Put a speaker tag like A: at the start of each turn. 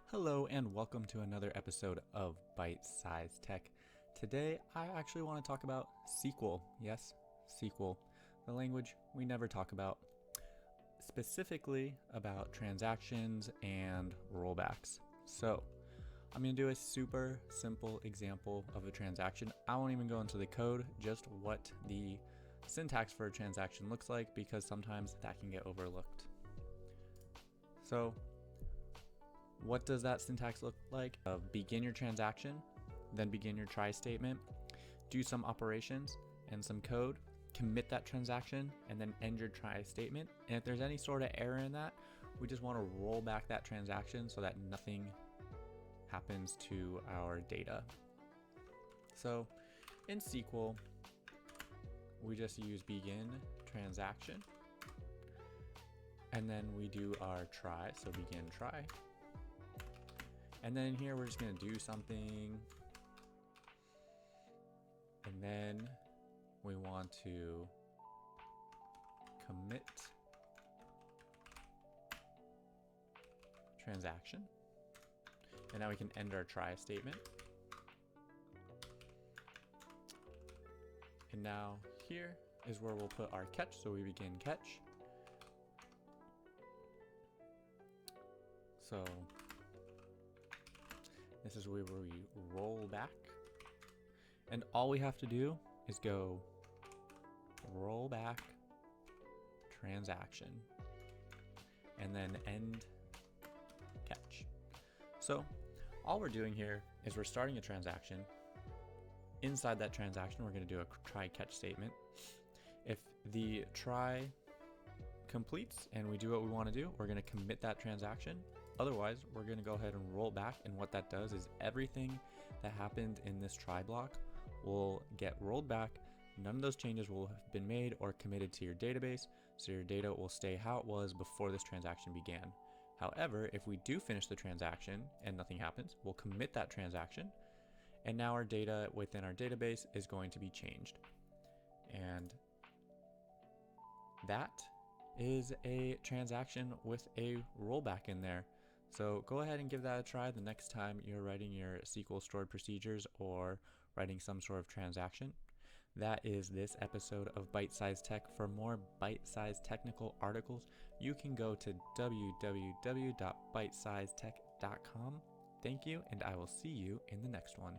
A: Hello and welcome to another episode of Bite Size Tech. Today I actually want to talk about SQL. Yes, SQL, the language we never talk about, specifically about transactions and rollbacks. So I'm going to do a super simple example of a transaction. I won't even go into the code, just what the syntax for a transaction looks like, because sometimes that can get overlooked. So what does that syntax look like? Begin your transaction, then begin your try statement, do some operations and some code, commit that transaction, and then end your try statement. And if there's any sort of error in that, we just want to roll back that transaction so that nothing happens to our data. So in SQL, we just use begin transaction, and then we do our try, so begin try. And then here we're just going to do something, and then we want to commit transaction, and now we can end our try statement. And now here is where we'll put our catch, so we begin catch. So this is where we roll back, and all we have to do is go roll back transaction and then end catch. So all we're doing here is we're starting a transaction. Inside that transaction, we're going to do a try catch statement. If the try completes and we do what we want to do, we're going to commit that transaction. Otherwise, we're going to go ahead and roll back, and what that does is everything that happened in this try block will get rolled back. None of those changes will have been made or committed to your database, so your data will stay how it was before this transaction began. However, if we do finish the transaction and nothing happens, we'll commit that transaction, and now our data within our database is going to be changed. And that is a transaction with a rollback in there. So go ahead and give that a try the next time you're writing your SQL stored procedures or writing some sort of transaction. That is this episode of Bite Size Tech. For more bite-sized technical articles, you can go to www.bitesizetech.com. Thank you, and I will see you in the next one.